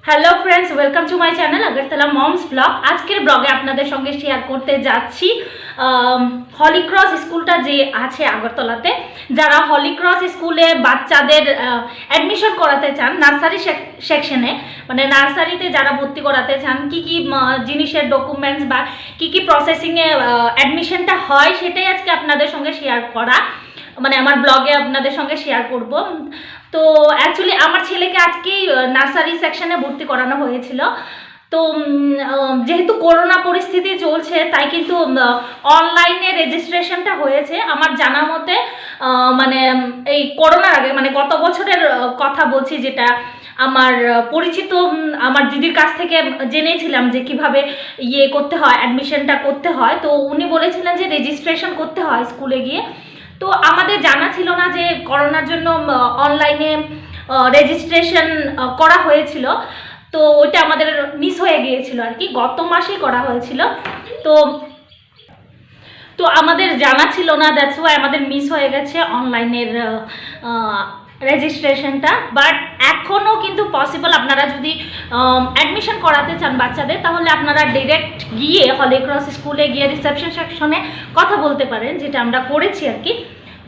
Hello friends, welcome to my channel Agartala moms blog. আজকের ব্লগে আপনাদের সঙ্গে শেয়ার করতে যাচ্ছি হলিক্রস স্কুলটা যে আছে আগরতলাতে। যারা হলিক্রস স্কুলে বাচ্চাদের অ্যাডমিশন করাতে চান নার্সারি সেকশনে, মানে নার্সারিতে যারা ভর্তি করাতে চান, কি কি জিনিসের ডকুমেন্টস বা কি কি প্রসেসিংয়ে অ্যাডমিশনটা হয় সেটাই আজকে আপনাদের সঙ্গে শেয়ার করা, মানে আমার ব্লগে আপনাদের সঙ্গে শেয়ার করব। তো অ্যাকচুয়ালি আমার ছেলেকে আজকেই নার্সারি সেকশনে ভর্তি করানো হয়েছিল। তো যেহেতু করোনা পরিস্থিতি চলছে তাই কিন্তু অনলাইনে রেজিস্ট্রেশনটা হয়েছে। আমার জানা মতে মানে এই করোনার আগে, মানে গত বছরের কথা বলছি, যেটা আমার পরিচিত আমার দিদির কাছ থেকে জেনেছিলাম যে কিভাবে করতে হয়, অ্যাডমিশনটা করতে হয়। তো উনি বলেছিলেন যে রেজিস্ট্রেশন করতে হয় স্কুলে গিয়ে। তো আমাদের জানা ছিল না যে করোনার জন্য অনলাইনে রেজিস্ট্রেশন করা হয়েছিল। তো ওইটা আমাদের মিস হয়ে গিয়েছিল আর কি, গত মাসেই করা হয়েছিল। তো তো আমাদের জানা ছিল না, দ্যাটস ওয়াই আমাদের মিস হয়ে গেছে অনলাইনের রেজিস্ট্রেশনটা। বাট এখনও কিন্তু পসিবল, আপনারা যদি অ্যাডমিশন করাতে চান বাচ্চাদের, তাহলে আপনারা ডিরেক্ট গিয়ে হলিক্রস স্কুলে গিয়ে রিসেপশন সেকশনে কথা বলতে পারেন, যেটা আমরা করেছি আর কি।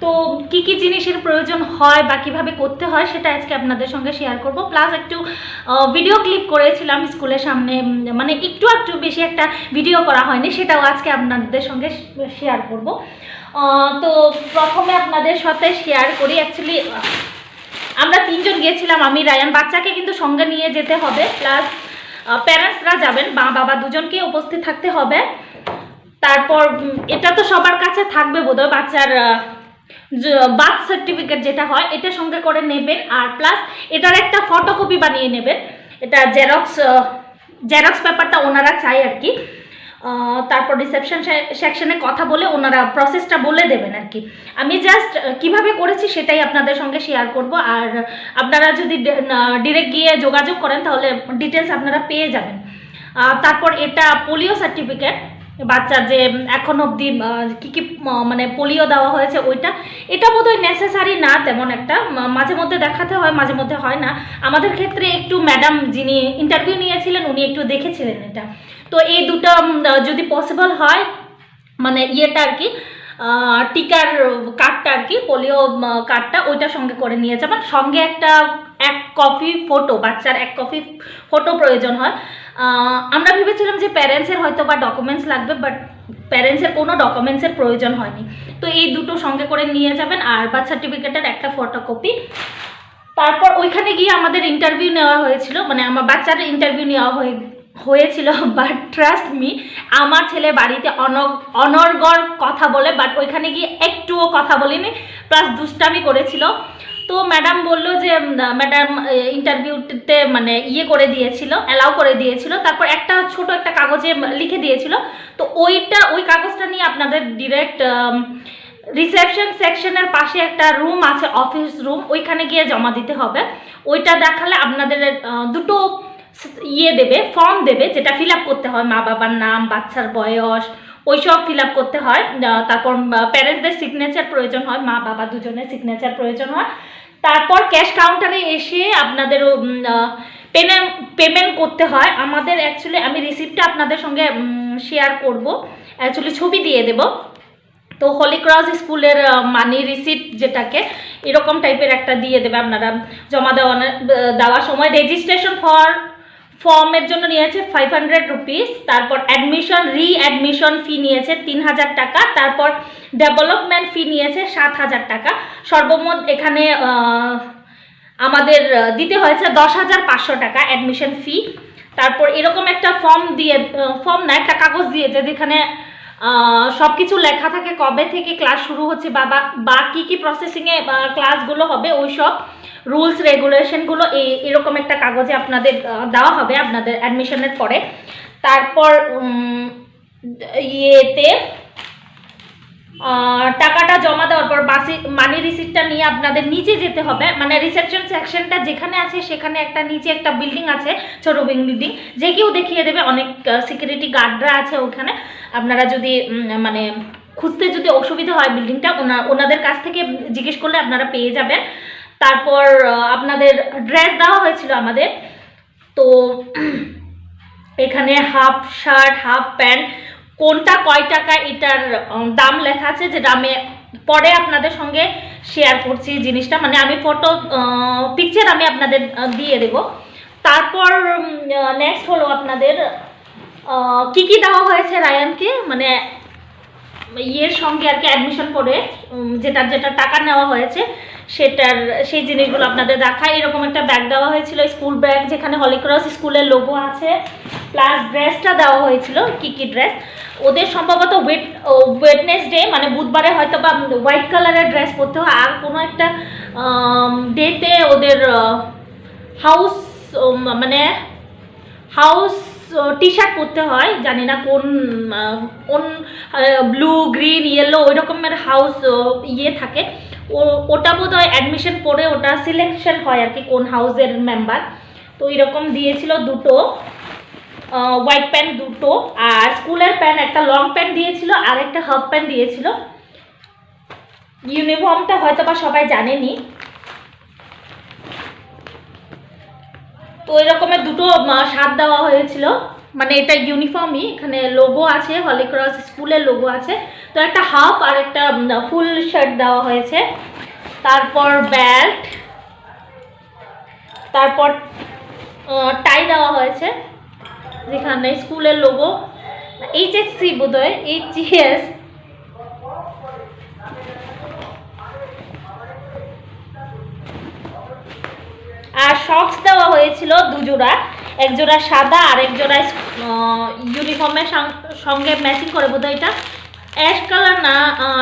তো কি কি জিনিসের প্রয়োজন হয় বা কিভাবে করতে হয় সেটা আজকে আপনাদের সঙ্গে শেয়ার করব। প্লাস একটু ভিডিও ক্লিপ করেছিলাম স্কুলের সামনে, মানে একটু বেশি একটা ভিডিও করা হয়নি, সেটাও আজকে আপনাদের সঙ্গে শেয়ার করব। তো প্রথমে আপনাদের সাথে শেয়ার করি, অ্যাকচুয়ালি আমরা তিনজন গিয়েছিলাম, আমি রায়ান। বাচ্চাকে কিন্তু সঙ্গে নিয়ে যেতে হবে, প্লাস প্যারেন্টসরা যাবেন, মা বাবা দুজনকে উপস্থিত থাকতে হবে। তারপর এটা তো সবার কাছে থাকবে বোধহয়, বাচ্চার বার্থ সার্টিফিকেট যেটা হয় এটা সঙ্গে করে নেবেন। আর প্লাস এটার একটা ফটোকপি বানিয়ে নেবেন, এটা জেরক্স পেপারটা ওনারা চাই আর কি। তারপর রিসেপশন সেকশনে কথা বলে ওনারা প্রসেসটা বলে দেবেন আর কি। আমি জাস্ট কিভাবে করেছি সেটাই আপনাদের সঙ্গে শেয়ার করব। আর আপনারা যদি ডিরেক্ট গিয়ে যোগাযোগ করেন তাহলে ডিটেলস আপনারা পেয়ে যাবেন। তারপর এটা পোলিও সার্টিফিকেট, বাচ্চার যে এখন অবধি কী কী মানে পোলিও দেওয়া হয়েছে ওইটা। এটা বোধহয় নেসেসারি না তেমন একটা, মাঝে মধ্যে দেখাতে হয়, মাঝে মধ্যে হয় না। আমাদের ক্ষেত্রে একটু ম্যাডাম যিনি ইন্টারভিউ নিয়েছিলেন উনি একটু দেখেছিলেন এটা। তো এই দুটো যদি পসিবল হয়, মানে ইয়েটা আর কি, টিকার কার্ডটা আর কি, পোলিও কার্ডটা, ওইটা সঙ্গে করে নিয়ে যাবেন। সঙ্গে এক কপি ফটো, বাচ্চার এক কপি ফটো প্রয়োজন হয়। আমরা ভেবেছিলাম যে প্যারেন্টসের হয়তো বা ডকুমেন্টস লাগবে, বাট প্যারেন্টসের কোনো ডকুমেন্টসের প্রয়োজন হয়নি। তো এই দুটো সঙ্গে করে নিয়ে যাবেন, আর বার্থ সার্টিফিকেটের একটা ফটোকপি। তারপর ওইখানে গিয়ে আমাদের ইন্টারভিউ নেওয়া হয়েছিল, মানে আমার বাচ্চার ইন্টারভিউ নেওয়া হয়েছিল। বাট ট্রাস্ট মি, আমার ছেলে বাড়িতে অনর্গল কথা বলে, বাট ওইখানে গিয়ে একটুও কথা বলিনি, প্লাস দুষ্টামি করেছিল। তো ম্যাডাম বললো যে ম্যাডাম ইন্টারভিউতে মানে করে দিয়েছিল, অ্যালাউ করে দিয়েছিল। তারপর ছোট একটা কাগজে লিখে দিয়েছিল। তো ওই কাগজটা নিয়ে আপনাদের ডিরেক্ট রিসেপশন সেকশনের পাশে একটা রুম আছে, অফিস রুম, ওইখানে গিয়ে জমা দিতে হবে। ওইটা দেখালে আপনাদের দুটো দেবে, ফর্ম দেবে, যেটা ফিল আপ করতে হয়, মা বাবার নাম, বাচ্চার বয়স, ওইসব ফিল আপ করতে হয়। তারপর প্যারেন্টসদের সিগনেচার প্রয়োজন হয়, মা বাবা দুজনের সিগনেচার প্রয়োজন হয়। তারপর ক্যাশ কাউন্টারে এসে আপনাদেরও পেমেন্ট করতে হয়। আমাদের অ্যাকচুয়ালি আমি রিসিপ্টটা আপনাদের সঙ্গে শেয়ার করব, অ্যাকচুয়ালি ছবি দিয়ে দেব। তো হলিক্রস স্কুলের মানি রিসিপ্ট যেটাকে এরকম টাইপের একটা দিয়ে দেবে আপনারা জমা দেওয়ার সময়। রেজিস্ট্রেশন ফর্মের জন্য নিয়েছে 500 রুপিস। তারপর রিঅ্যাডমিশন ফি নিয়েছে 3000 টাকা। তারপর ডেভেলপমেন্ট ফি নিয়েছে 7000 টাকা। সর্বমোট এখানে আমাদের দিতে হয়েছে 10,500 টাকা অ্যাডমিশন ফি। তারপর এরকম একটা ফর্ম না, একটা কাগজ দিয়েছে যেখানে সব কিছু লেখা থাকে, কবে থেকে ক্লাস শুরু হচ্ছে বা কী কী প্রসেসিংয়ে ক্লাসগুলো হবে, ওই সব রুলস রেগুলেশনগুলো এরকম একটা কাগজে আপনাদের দেওয়া হবে আপনাদের অ্যাডমিশনের পরে। তারপর টাকাটা জমা দেওয়ার পর মানি রিসিপ্টটা নিয়ে আপনাদের নিচে যেতে হবে, মানে রিসেপশন সেকশনটা যেখানে আছে সেখানে নিচে একটা বিল্ডিং আছে, ছোটো বিল্ডিং, যে কেউ দেখিয়ে দেবে, অনেক সিকিউরিটি গার্ডরা আছে ওখানে। আপনারা যদি মানে খুঁজতে যদি অসুবিধা হয় বিল্ডিংটা, ওনাদের কাছ থেকে জিজ্ঞেস করলে আপনারা পেয়ে যাবেন। তারপর আপনাদের ড্রেস দেওয়া হয়েছিল আমাদের, তো এখানে হাফ শার্ট, হাফ প্যান্ট, কোনটা কয় টাকা এটার দাম লেখা আছে, যেটা আমি পরে আপনাদের সঙ্গে শেয়ার করছি জিনিসটা, মানে আমি ফটো পিকচার আমি আপনাদের দিয়ে দেব। তারপর নেক্সট হলো আপনাদের কি কি দেওয়া হয়েছে রায়ানকে, মানে ইয়ের সঙ্গে আর কি অ্যাডমিশন করে যেটা টাকা নেওয়া হয়েছে সেই জিনিসগুলো আপনাদের দেখায়। এরকম একটা ব্যাগ দেওয়া হয়েছিল, স্কুল ব্যাগ, যেখানে হলিক্রস স্কুলের লোগো আছে, প্লাস ড্রেসটা দেওয়া হয়েছিল। কি কি ড্রেস ওদের সম্ভবত ওয়েডনেসডে মানে বুধবারে হয়তো বা হোয়াইট কালারের ড্রেস পরতে হয়, আর কোনো একটা ডেতে ওদের হাউস মানে হাউস টি শার্ট পরতে হয়, জানি না কোন ব্লু গ্রিন ইয়েলো ওই রকমের হাউস ইয়ে থাকে, ওটা বোধ হয় অ্যাডমিশন পরে ওটা সিলেকশন হয় আর কি কোন হাউসের মেম্বার। তো এরকম দিয়েছিল দুটো হোয়াইট প্যান্ট দুটো, আর স্কুলের প্যান্ট একটা লং প্যান্ট দিয়েছিল আর একটা হাফ প্যান্ট দিয়েছিল। ইউনিফর্মটা হয়তো বা সবাই জানেনি। তো ওই রকমের দুটো শার্ট দেওয়া হয়েছিল, মানে এটা ইউনিফর্মই, এখানে লোগো আছে, হলিক্রস স্কুলের লোগো আছে। তো একটা হাফ আর একটা ফুল শার্ট দেওয়া হয়েছে। তারপর বেল্ট, তারপর টাই দেওয়া হয়েছে, যেখানে স্কুলের লোগো এইচএসসি বোধহয় এইচএস। আর সক্স দেওয়া হয়েছিল দুজোড়া, এক জোড়া সাদা আর এক জোড়া ইউনিফর্মের সঙ্গে ম্যাচিং করে, বোধহয় এটা অ্যাশ কালার না,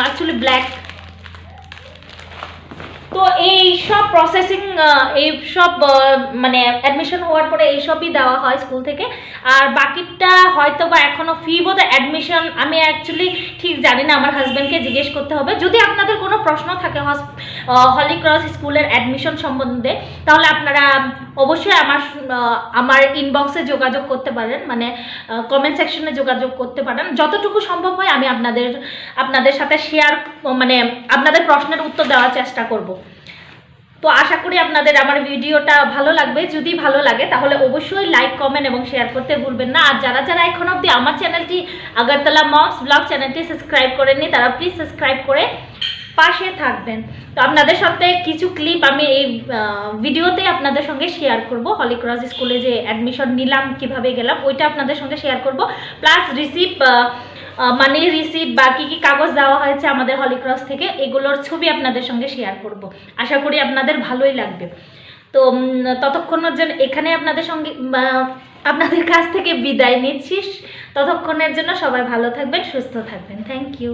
অ্যাকচুয়ালি ব্ল্যাক। তো এই সব প্রসেসিং, এই সব মানে অ্যাডমিশন হওয়ার পরে এইসবই দেওয়া হয় স্কুল থেকে। আর বাকিটা হয়তো বা এখনও ফি বোধহয় অ্যাডমিশন, আমি অ্যাকচুয়ালি ঠিক জানি না, আমার হাজব্যান্ডকে জিজ্ঞেস করতে হবে। যদি আপনাদের কোনো প্রশ্ন থাকে হলিক্রস স্কুলের অ্যাডমিশন সম্বন্ধে, তাহলে আপনারা অবশ্যই আমার ইনবক্সে যোগাযোগ করতে পারেন, মানে কমেন্ট সেকশনে যোগাযোগ করতে পারেন। যতটুকু সম্ভব হয় আমি আপনাদের সাথে শেয়ার, মানে আপনাদের প্রশ্নের উত্তর দেওয়ার চেষ্টা করব। তো আশা করি আপনাদের আমার ভিডিওটা ভালো লাগবে। যদি ভালো লাগে তাহলে অবশ্যই লাইক, কমেন্ট এবং শেয়ার করতে ভুলবেন না। আর যারা এখন অবধি আমার চ্যানেলটি আগরতলা মমস ব্লগ চ্যানেলটি সাবস্ক্রাইব করেননি, তারা প্লিজ সাবস্ক্রাইব করে পাশে থাকবেন। তো আপনাদের সাথে কিছু ক্লিপ আমি এই ভিডিওতে আপনাদের সঙ্গে শেয়ার করব। হলিক্রস স্কুলে যে অ্যাডমিশন নিলাম, কিভাবে গেলাম, ওইটা আপনাদের সঙ্গে শেয়ার করব। প্লাস মানি রিসিপ্ট বা কী কী কাগজ দেওয়া হয়েছে আমাদের হলিক্রস থেকে, এগুলোর ছবি আপনাদের সঙ্গে শেয়ার করব। আশা করি আপনাদের ভালোই লাগবে। তো ততক্ষণের জন্য এখানে আপনাদের কাছ থেকে বিদায় নিচ্ছি। ততক্ষণের জন্য সবাই ভালো থাকবেন, সুস্থ থাকবেন। Thank you.